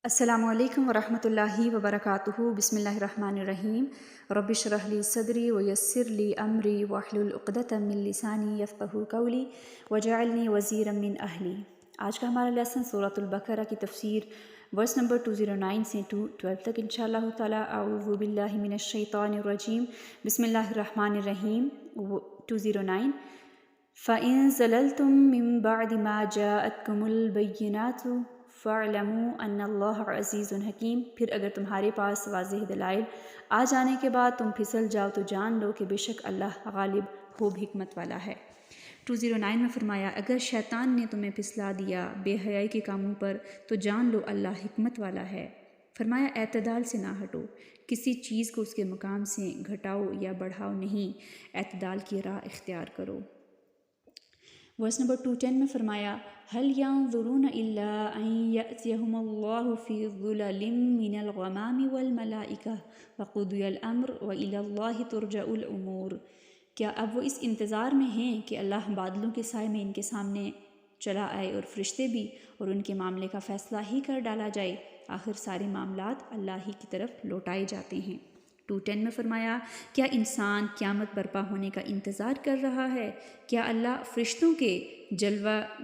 السلام علیکم ورحمۃ اللہ وبرکاتہ۔ بسم اللہ الرحمن الرحیم۔ رب اشرح لی صدری ویسر لی امری واحلل عقدۃ من لسانی یفقہوا قولی واجعلنی وزیرا من اہلی۔ آج کا ہمارا لیسن سورۃ البقرہ کی تفسیر ورس نمبر 209 سے 212 تک انشاءاللہ تعالی۔ اعوذ باللہ من الشیطان الرجیم، بسم اللہ الرحمن الرحیم۔ 209 فَإِن زَلَلْتُم مِّن بَعْدِ مَا جَاءَتْكُمُ الْبَيِّنَاتُ فَاعْلَمُوا أَنَّ اللَّهَ عَزِيزٌ حَكِيمٌ۔ پھر اگر تمہارے پاس واضح دلائل آ جانے کے بعد تم پھسل جاؤ تو جان لو کہ بے شک اللہ غالب خوب حکمت والا ہے۔ 209 میں فرمایا اگر شیطان نے تمہیں پھسلا دیا بے حیائی کے کاموں پر تو جان لو اللہ حکمت والا ہے۔ فرمایا اعتدال سے نہ ہٹو، کسی چیز کو اس کے مقام سے گھٹاؤ یا بڑھاؤ نہیں، اعتدال کی راہ اختیار کرو۔ ورس نمبر 210 میں فرمایا هل ينظرون إلا أن يأتيهم الله في ظلل من الغمام والملائكة وقضي الأمر وإلى الله ترجع الأمور۔ کیا اب وہ اس انتظار میں ہیں کہ اللہ بادلوں کے سائے میں ان کے سامنے چلا آئے اور فرشتے بھی، اور ان کے معاملے کا فیصلہ ہی کر ڈالا جائے؟ آخر سارے معاملات اللہ ہی کی طرف لوٹائے جاتے ہیں۔ 210 میں فرمایا کیا انسان قیامت برپا ہونے کا انتظار کر رہا ہے؟ کیا اللہ فرشتوں کے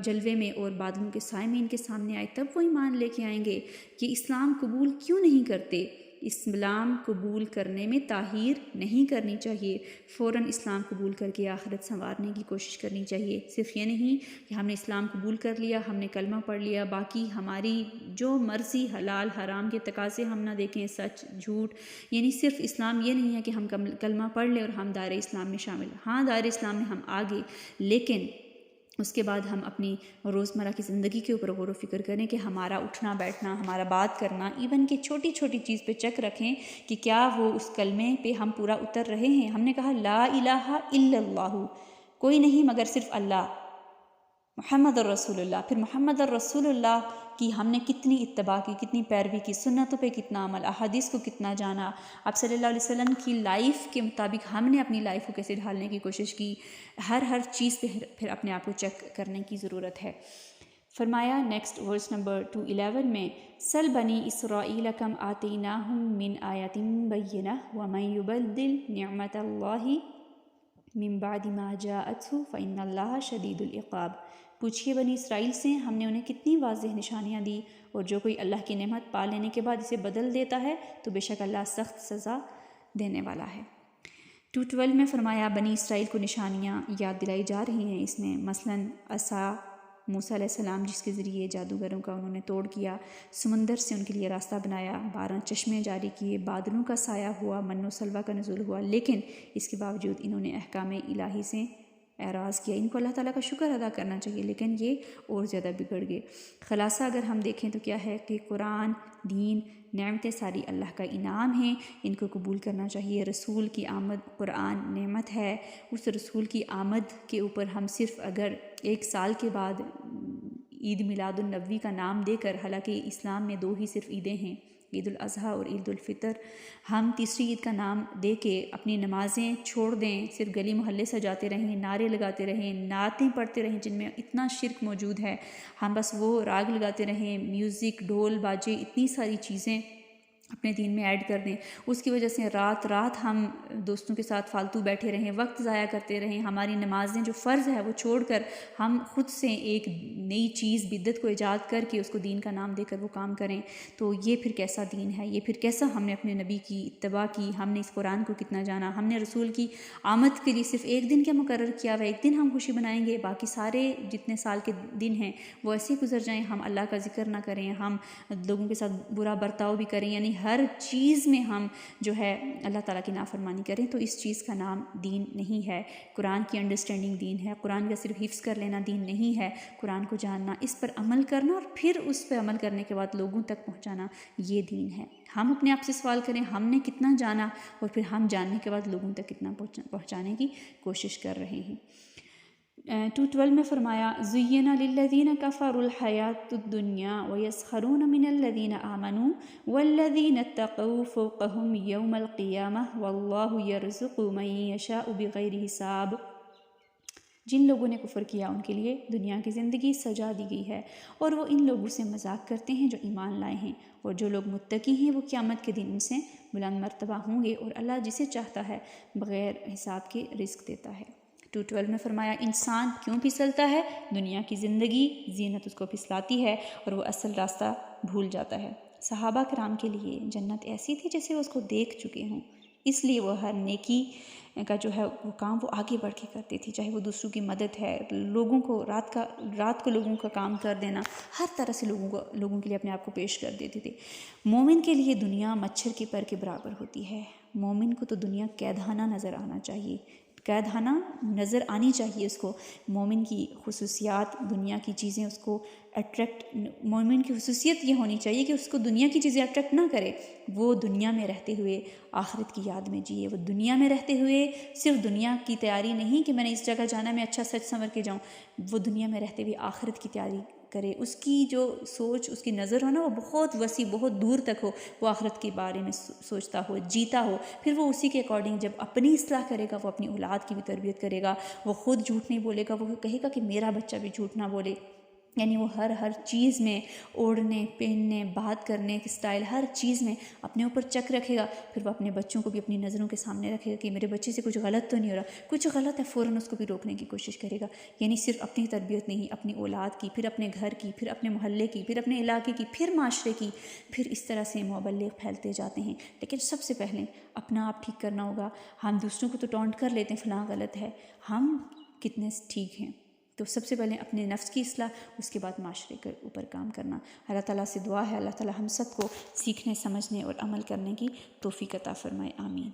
جلوے میں اور بادلوں کے سائے میں ان کے سامنے آئے تب وہ ایمان لے کے آئیں گے؟ یہ اسلام قبول کیوں نہیں کرتے؟ اسلام قبول کرنے میں تاخیر نہیں کرنی چاہیے، فوراً اسلام قبول کر کے آخرت سنوارنے کی کوشش کرنی چاہیے۔ صرف یہ نہیں کہ ہم نے اسلام قبول کر لیا، ہم نے کلمہ پڑھ لیا، باقی ہماری جو مرضی حلال حرام کے تقاضے ہم نہ دیکھیں، سچ جھوٹ، یعنی صرف اسلام یہ نہیں ہے کہ ہم کلمہ پڑھ لیں اور ہم دائرہ اسلام میں شامل، ہاں دائرہ اسلام میں ہم آگے، لیکن اس کے بعد ہم اپنی روزمرہ کی زندگی کے اوپر غور و فکر کریں کہ ہمارا اٹھنا بیٹھنا، ہمارا بات کرنا، ایون کہ چھوٹی چھوٹی چیز پہ چیک رکھیں کہ کیا وہ اس کلمے پہ ہم پورا اتر رہے ہیں۔ ہم نے کہا لا الہ الا اللہ، کوئی نہیں مگر صرف اللہ، محمد الرسول اللہ، پھر محمد الرسول اللہ کی ہم نے کتنی اتباع کی، کتنی پیروی کی، سنتوں پہ کتنا عمل، احادیث کو کتنا جانا، آپ صلی اللہ علیہ وسلم کی لائف کے مطابق ہم نے اپنی لائف کو کیسے ڈھالنے کی کوشش کی، ہر چیز پہ پھر اپنے آپ کو چیک کرنے کی ضرورت ہے۔ فرمایا نیکسٹ ورس نمبر 211 میں سل بنی اسرائیل کم آتیناہم من آیۃ بینہ ومن یبدل نعمت اللہ من بعد ما جاءتہ فإن اللہ شدید العقاب۔ پوچھئے بنی اسرائیل سے ہم نے انہیں کتنی واضح نشانیاں دی، اور جو کوئی اللہ کی نعمت پا لینے کے بعد اسے بدل دیتا ہے تو بے شک اللہ سخت سزا دینے والا ہے۔ 212 میں فرمایا بنی اسرائیل کو نشانیاں یاد دلائی جا رہی ہیں اس میں، مثلاً عصا موسیٰ علیہ السلام جس کے ذریعے جادوگروں کا انہوں نے توڑ کیا، سمندر سے ان کے لیے راستہ بنایا، 12 چشمے جاری کیے، بادلوں کا سایہ ہوا، من و سلوہ کا نزول ہوا، لیکن اس کے باوجود انہوں نے احکام الہی سے اعراض کیا۔ ان کو اللہ تعالیٰ کا شکر ادا کرنا چاہیے، لیکن یہ اور زیادہ بگڑ گئے۔ خلاصہ اگر ہم دیکھیں تو کیا ہے کہ قرآن، دین، نعمتیں ساری اللہ کا انعام ہیں، ان کو قبول کرنا چاہیے۔ رسول کی آمد، قرآن نعمت ہے، اس رسول کی آمد کے اوپر ہم صرف اگر 1 سال کے بعد عید میلاد النبوی کا نام دے کر، حالانکہ اسلام میں 2 ہی صرف عیدیں ہیں، عید الاضحیٰ اور عید الفطر، ہم تیسری عید کا نام دے کے اپنی نمازیں چھوڑ دیں، صرف گلی محلے سجاتے رہیں، نعرے لگاتے رہیں، نعتیں پڑھتے رہیں جن میں اتنا شرک موجود ہے، ہم بس وہ راگ لگاتے رہیں، میوزک، ڈھول باجے، اتنی ساری چیزیں اپنے دین میں ایڈ کر دیں، اس کی وجہ سے رات ہم دوستوں کے ساتھ فالتو بیٹھے رہیں، وقت ضائع کرتے رہیں، ہماری نمازیں جو فرض ہے وہ چھوڑ کر ہم خود سے ایک نئی چیز بدعت کو ایجاد کر کے اس کو دین کا نام دے کر وہ کام کریں، تو یہ پھر کیسا دین ہے؟ یہ پھر کیسا ہم نے اپنے نبی کی اتباع کی؟ ہم نے اس قرآن کو کتنا جانا؟ ہم نے رسول کی آمد کے لیے صرف 1 دن کیا مقرر کیا ہوا ہے؟ 1 دن ہم خوشی منائیں گے، باقی سارے جتنے سال کے دن ہیں وہ ایسے ہی گزر جائیں، ہم اللہ کا ذکر نہ کریں، ہم لوگوں کے ساتھ برا برتاؤ بھی کریں، یعنی ہر چیز میں ہم جو ہے اللہ تعالیٰ کی نافرمانی کریں، تو اس چیز کا نام دین نہیں ہے۔ قرآن کی انڈرسٹینڈنگ دین ہے، قرآن کا صرف حفظ کر لینا دین نہیں ہے، قرآن کو جاننا، اس پر عمل کرنا اور پھر اس پہ عمل کرنے کے بعد لوگوں تک پہنچانا، یہ دین ہے۔ ہم اپنے آپ سے سوال کریں ہم نے کتنا جانا، اور پھر ہم جاننے کے بعد لوگوں تک کتنا پہنچانے کی کوشش کر رہے ہیں۔ 212 میں فرمایا زُيِّنَ لِلَّذِينَ كَفَرُوا الْحَيَاةُ الدُّنْيَا وَيَسْخَرُونَ مِنَ الَّذِينَ آمَنُوا وَالَّذِينَ اتَّقَوْا فَوْقَهُمْ يَوْمَ الْقِيَامَةِ وَاللَّهُ يَرْزُقُ مَن يَشَاءُ بِغَيْرِ حِسَابٍ۔ جن لوگوں نے کفر کیا ان کے لیے دنیا کی زندگی سجا دی گئی ہے، اور وہ ان لوگوں سے مذاق کرتے ہیں جو ایمان لائے ہیں، اور جو لوگ متقی ہیں وہ قیامت کے دن ان سے بلند مرتبہ ہوں گے، اور اللہ جسے چاہتا ہے بغیر حساب کے رزق دیتا ہے۔ 2:12 میں فرمایا انسان کیوں پھسلتا ہے؟ دنیا کی زندگی زینت اس کو پھسلاتی ہے اور وہ اصل راستہ بھول جاتا ہے۔ صحابہ کرام کے لیے جنت ایسی تھی جیسے وہ اس کو دیکھ چکے ہوں، اس لیے وہ ہر نیکی کا جو ہے وہ کام وہ آگے بڑھ کے کرتے تھے، چاہے وہ دوسروں کی مدد ہے، لوگوں کو رات کو لوگوں کا کام کر دینا، ہر طرح سے لوگوں کے لیے اپنے آپ کو پیش کر دیتے تھے۔ مومن کے لیے دنیا مچھر کے پر کے برابر ہوتی ہے۔ مومن کو تو دنیا قیدخانہ نظر آنا چاہیے، قیدخانہ نظر آنی چاہیے اس کو۔ مومن کی خصوصیات دنیا کی چیزیں اس کو مومن کی خصوصیت یہ ہونی چاہیے کہ اس کو دنیا کی چیزیں اٹریکٹ نہ کرے۔ وہ دنیا میں رہتے ہوئے آخرت کی یاد میں جیے، وہ دنیا میں رہتے ہوئے صرف دنیا کی تیاری نہیں کہ میں نے اس جگہ جانا میں اچھا سچ سنور کے جاؤں، وہ دنیا میں رہتے ہوئے آخرت کی تیاری کرے۔ اس کی جو سوچ، اس کی نظر ہو نا وہ بہت وسیع، بہت دور تک ہو، وہ آخرت کے بارے میں سوچتا ہو، جیتا ہو، پھر وہ اسی کے اکارڈنگ جب اپنی اصلاح کرے گا وہ اپنی اولاد کی بھی تربیت کرے گا، وہ خود جھوٹ نہیں بولے گا، وہ کہے گا کہ میرا بچہ بھی جھوٹ نہ بولے۔ یعنی وہ ہر چیز میں، اوڑھنے پہننے، بات کرنے کے سٹائل، ہر چیز میں اپنے اوپر چیک رکھے گا، پھر وہ اپنے بچوں کو بھی اپنی نظروں کے سامنے رکھے گا کہ میرے بچے سے کچھ غلط تو نہیں ہو رہا، کچھ غلط ہے فوراً اس کو بھی روکنے کی کوشش کرے گا۔ یعنی صرف اپنی تربیت نہیں، اپنی اولاد کی، پھر اپنے گھر کی، پھر اپنے محلے کی، پھر اپنے علاقے کی، پھر معاشرے کی، پھر اس طرح سے مبلغ پھیلتے جاتے ہیں۔ لیکن سب سے پہلے اپنا آپ ٹھیک کرنا ہوگا۔ ہم دوسروں کو تو ٹونٹ کر لیتے ہیں فلاں غلط ہے، ہم کتنے ٹھیک ہیں؟ تو سب سے پہلے اپنے نفس کی اصلاح، اس کے بعد معاشرے کے اوپر کام کرنا۔ اللہ تعالیٰ سے دعا ہے اللہ تعالیٰ ہم سب کو سیکھنے، سمجھنے اور عمل کرنے کی توفیق عطا فرمائے، آمین۔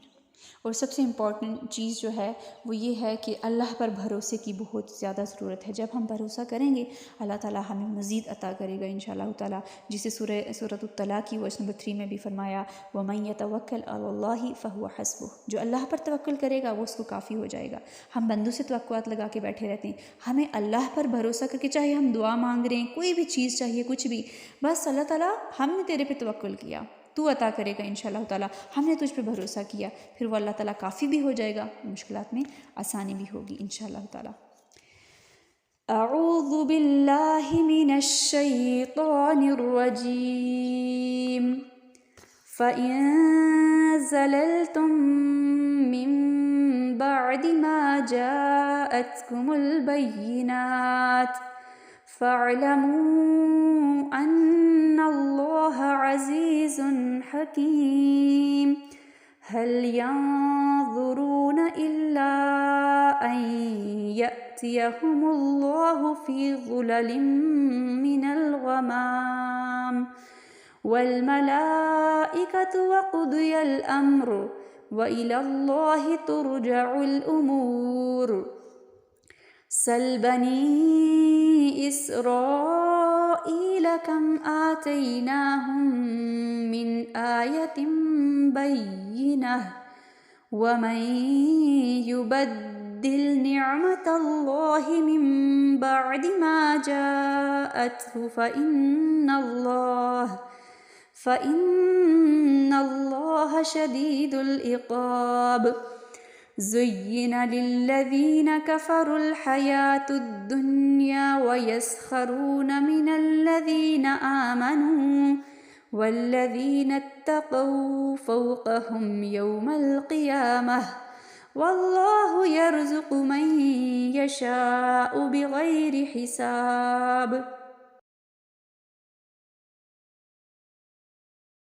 اور سب سے امپورٹنٹ چیز جو ہے وہ یہ ہے کہ اللہ پر بھروسے کی بہت زیادہ ضرورت ہے۔ جب ہم بھروسہ کریں گے اللہ تعالیٰ ہمیں مزید عطا کرے گا انشاءاللہ تعالیٰ، جسے سورۃ الطلاق کی ورس نمبر 3 میں بھی فرمایا وَمَن يَتَوَكَّلْ عَلَى اللَّهِ فَهُوَ حَسْبُهُ، جو اللہ پر توکل کرے گا وہ اس کو کافی ہو جائے گا۔ ہم بندوں سے توقعات لگا کے بیٹھے رہتے ہیں، ہمیں اللہ پر بھروسہ کر کے، چاہے ہم دعا مانگ رہے ہیں، کوئی بھی چیز چاہیے، کچھ بھی، بس اللہ تعالیٰ ہم نے تیرے پہ توکل کیا، تو عطا کرے گا انشاءاللہ تعالیٰ، ہم نے تجھ پہ بھروسہ کیا، پھر وہ اللہ تعالیٰ کافی بھی ہو جائے گا، مشکلات میں آسانی بھی ہوگی انشاءاللہ تعالیٰ۔ اعوذ باللہ من الشیطان الرجیم فَإِن زَلَلْتُم مِّن بَعْدِ مَا جَاءَتْكُمُ الْبَيِّنَاتُ فَاعْلَمُوا أَنَّ اللَّهَ عَزِيزٌ حَكِيمٌ هَلْ يَنظُرُونَ إِلَّا أَن يَأْتِيَهُمُ اللَّهُ فِي ظُلَلٍ مِّنَ الْغَمَامِ وَالْمَلَائِكَةُ وَقُضِيَ الْأَمْرُ وَإِلَى اللَّهِ تُرْجَعُ الْأُمُورُ سَلْ بَنِي إِسْرَائِيلَ كَمْ آتَيْنَاهُم مِّنْ آيَةٍ بَيِّنَةٍ وَمَن يُبَدِّلْ نِعْمَةَ اللَّهِ مِن بَعْدِ مَا جَاءَتْهُ فَإِنَّ اللَّهَ شَدِيدُ الْعِقَابِ زُيِّنَ لِلَّذِينَ كَفَرُوا الْحَيَاةُ الدُّنْيَا وَيَسْخَرُونَ مِنَ الَّذِينَ آمَنُوا وَالَّذِينَ اتَّقَوْا فَوْقَهُمْ يَوْمَ الْقِيَامَةِ وَاللَّهُ يَرْزُقُ مَن يَشَاءُ بِغَيْرِ حِسَابٍ۔